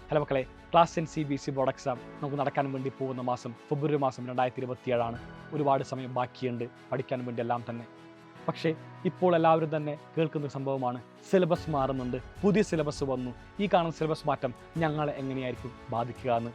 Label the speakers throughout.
Speaker 1: Hello മക്കളെ, class 10 CBSE board exam നമുക്ക് നടക്കാൻ വേണ്ടി പോകുന്ന മാസം ഫെബ്രുവരി മാസം 2027 ഒരുപാട് സമയം ബാക്കിയുണ്ട് പഠിക്കാൻ വേണ്ടി എല്ലാം തന്നെ. പക്ഷേ ഇപ്പോൾ എല്ലാവരും തന്നെ കേൾക്കുന്ന സംഭവമാണ്, സിലബസ് മാറുന്നുണ്ട്, പുതിയ സിലബസ് വന്നു. ഈ കാണുന്ന സിലബസ് മാറ്റം ഞങ്ങളെ എങ്ങനെയായിരിക്കും ബാധിക്കുക എന്ന്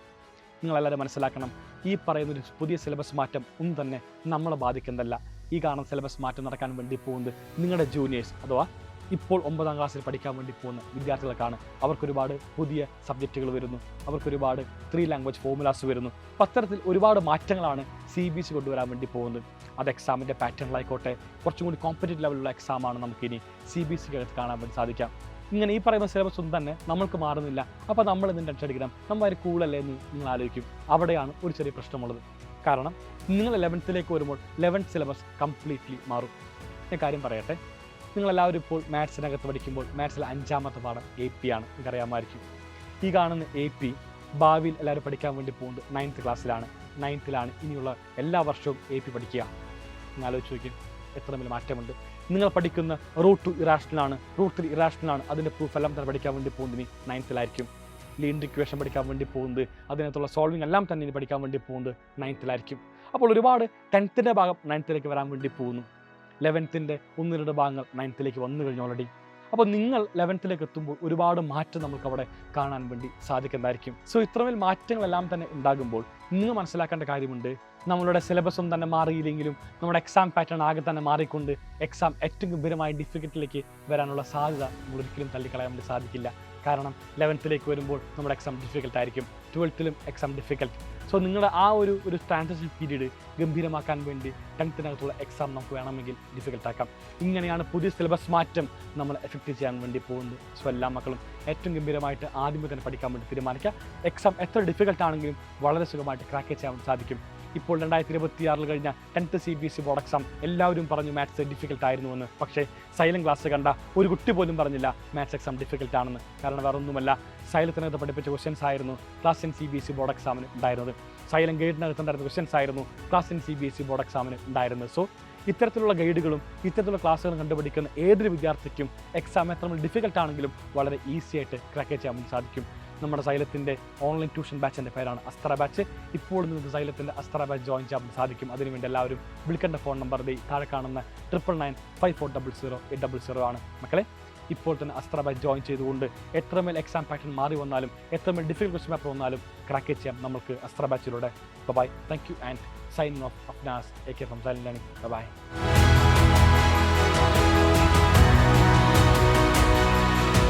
Speaker 1: നിങ്ങളെല്ലാവരും മനസ്സിലാക്കണം. ഈ പറയുന്നൊരു പുതിയ സിലബസ് മാറ്റം ഒന്നും തന്നെ നമ്മളെ ബാധിക്കുന്നതല്ല. ഈ കാണുന്ന സിലബസ് മാറ്റം നടക്കാൻ വേണ്ടി പോകുന്നത് നിങ്ങളുടെ ജൂനിയേഴ്സ് അഥവാ ഇപ്പോൾ 9ാം ക്ലാസ്സിൽ പഠിക്കാൻ വേണ്ടി പോകുന്ന വിദ്യാർത്ഥികൾക്കാണ്. അവർക്കൊരുപാട് പുതിയ സബ്ജക്റ്റുകൾ വരുന്നു, അവർക്കൊരുപാട് 3 ലാംഗ്വേജ് ഫോർമുലാസ് വരുന്നു. അത്തരത്തിൽ ഒരുപാട് മാറ്റങ്ങളാണ് CBSE കൊണ്ടുവരാൻ വേണ്ടി പോകുന്നത്. അത് എക്സാമിൻ്റെ പാറ്റേണിലായിക്കോട്ടെ, കുറച്ചും കൂടി കോമ്പറ്റീവ് ലെവലുള്ള എക്സാമാണ് നമുക്കിനി CBSE കാണാൻ വേണ്ടി സാധിക്കാം. ഇങ്ങനെ ഈ പറയുന്ന സിലബസ് ഒന്നും തന്നെ നമ്മൾക്ക് മാറുന്നില്ല. അപ്പോൾ നമ്മൾ എന്തിന് ടെൻഷൻ അടിക്കണം, നമ്മൾ കൂളല്ലേ എന്ന് നിങ്ങൾ ആലോചിക്കും. അവിടെയാണ് ഒരു ചെറിയ പ്രശ്നമുള്ളത്. കാരണം നിങ്ങൾ 11th വരുമ്പോൾ 11th സിലബസ് കംപ്ലീറ്റ്ലി മാറും. ഞാൻ കാര്യം പറയട്ടെ, നിങ്ങളെല്ലാവരും ഇപ്പോൾ മാത്സിനകത്ത് പഠിക്കുമ്പോൾ മാത്സിലെ 5ാമത്തെ പാഠം AP ആണ്. നിങ്ങൾക്കറിയാമായിരിക്കും. ഈ കാണുന്ന AP ഭാവിയിൽ എല്ലാവരും പഠിക്കാൻ വേണ്ടി പോകുന്നത് 9th ക്ലാസ്സിലാണ്. 9th ഇനിയുള്ള എല്ലാ വർഷവും AP പഠിക്കുക. നിങ്ങൾ ആലോചിച്ച് നോക്കി, എത്ര തമ്മിൽ മാറ്റമുണ്ട്. നിങ്ങൾ പഠിക്കുന്ന റൂട്ട് 2 ഇറാഷണലാണ്, റൂട്ട് 3 ഇറാഷണലാണ്. അതിൻ്റെ പ്രൂഫ് എല്ലാം തന്നെ പഠിക്കാൻ വേണ്ടി പോകുന്നത് ഇനി 9th ലീനിയർ ഇക്വേഷൻ പഠിക്കാൻ വേണ്ടി പോകുന്നത്, അതിനകത്തുള്ള സോൾവിങ് എല്ലാം തന്നെ ഇനി പഠിക്കാൻ വേണ്ടി പോകുന്നത് 9th. അപ്പോൾ ഒരുപാട് 10th ഭാഗം 9th വരാൻ വേണ്ടി പോകുന്നു. 11th 1-2 ഭാഗങ്ങൾ 9th വന്നു കഴിഞ്ഞു ഓൾറെഡി. അപ്പോൾ നിങ്ങൾ 11th എത്തുമ്പോൾ ഒരുപാട് മാറ്റം നമുക്ക് അവിടെ കാണാൻ വേണ്ടി സാധിക്കുന്നതായിരിക്കും. സോ ഇത്രമേൽ മാറ്റങ്ങളെല്ലാം തന്നെ ഉണ്ടാകുമ്പോൾ നിങ്ങൾ മനസ്സിലാക്കേണ്ട കാര്യമുണ്ട്, നമ്മളുടെ സിലബസ് ഒന്നും തന്നെ മാറിയില്ലെങ്കിലും നമ്മുടെ എക്സാം പാറ്റേൺ ആകെ തന്നെ മാറിക്കൊണ്ട് എക്സാം ഏറ്റവും ഗംഭീരമായ ഡിഫിക്കൽട്ടിലേക്ക് വരാനുള്ള സാധ്യത നമ്മൾ ഒരിക്കലും തള്ളിക്കളയാൻ വേണ്ടി സാധിക്കില്ല. കാരണം 11th വരുമ്പോൾ നമ്മുടെ എക്സാം ഡിഫിക്കൽട്ടായിരിക്കും, 12th എക്സാം ഡിഫിക്കൽട്ട്. സോ നിങ്ങളുടെ ആ ഒരു ട്രാൻസിഷൻ പീരീഡ് ഗംഭീരമാക്കാൻ വേണ്ടി 10th എക്സാം നമുക്ക് വേണമെങ്കിൽ ഡിഫിക്കൽട്ടാക്കാം. ഇങ്ങനെയാണ് പുതിയ സിലബസ് മാറ്റം നമ്മൾ എഫക്റ്റ് ചെയ്യാൻ വേണ്ടി പോകുന്നത്. സോ എല്ലാ മക്കളും ഏറ്റവും ഗംഭീരമായിട്ട് ആദ്യമേ തന്നെ പഠിക്കാൻ വേണ്ടി തീരുമാനിക്കുക. എക്സാം എത്ര ഡിഫിക്കൽട്ടാണെങ്കിലും വളരെ സുഖമായിട്ട് ക്രാക്ക് ചെയ്യാൻ സാധിക്കും. ഇപ്പോൾ 2026 കഴിഞ്ഞ 10th CBSE ബോർഡ് എക്സാം എല്ലാവരും പറഞ്ഞു മാത്സ് ഡിഫിക്കൽട്ട് ആയിരുന്നു എന്ന്. പക്ഷേ സൈലന്റ് ക്ലാസ് കണ്ട ഒരു കുട്ടി പോലും പറഞ്ഞില്ല മാത്സ് എക്സാം ഡിഫിക്കൽട്ട് ആണെന്ന്. കാരണം വേറെ ഒന്നുമല്ല, സൈലത്തിനകത്ത് പഠിപ്പിച്ച ക്വസ്റ്റ്യൻസ് ആയിരുന്നു ക്ലാസ് 10 CBSE ബോർഡ് എക്സാമിന് ഉണ്ടായിരുന്നത്. സൈലന്റ് ഗൈഡിനകത്ത് ഉണ്ടായിരുന്ന ക്വസ്റ്റ്യൻസ് ആയിരുന്നു ക്ലാസ് 10 CBSE ബോർഡ് എക്സാമിന് ഉണ്ടായിരുന്നത്. സോ ഇത്തരത്തിലുള്ള ഗൈഡുകളും ഇത്തരത്തിലുള്ള ക്ലാസ്സുകളും കണ്ടുപിടിക്കുന്ന ഏതൊരു വിദ്യാർത്ഥിക്കും എക്സാം എത്ര ഡിഫിക്കൽട്ട് ആണെങ്കിലും വളരെ ഈസി ആയിട്ട് ക്രാക്ക് ചെയ്യാൻ വേണ്ടി സാധിക്കും. നമ്മുടെ സൈലത്തിൻ്റെ ഓൺലൈൻ ട്യൂഷൻ ബാച്ചിൻ്റെ പേരാണ് അസ്ത്ര ബാച്ച്. ഇപ്പോൾ നിങ്ങൾക്ക് സൈലത്തിൻ്റെ അസ്ത്ര ബാച്ച് ജോയിൻ ചെയ്യാൻ സാധിക്കും. അതിനുവേണ്ടി എല്ലാവരും വിളിക്കേണ്ട ഫോൺ നമ്പർ താഴെ കാണുന്ന 9995400800 ആണ്. മക്കളെ, ഇപ്പോൾ തന്നെ അസ്ത്ര ബാച്ച് ജോയിൻ ചെയ്തുകൊണ്ട് എത്രമേൽ എക്സാം പാറ്റേൺ മാറി വന്നാലും എത്രമേൽ ഡിഫിക്കൽട്ട് ക്വസ്റ്റ്യൻ പേപ്പർ വന്നാലും ക്രാക്ക് ചെയ്യാം നമുക്ക് അസ്ത്ര ബാച്ചിലൂടെ. Bye, thank you and signing off, Afnas, AK from Silent Learning. Bye bye.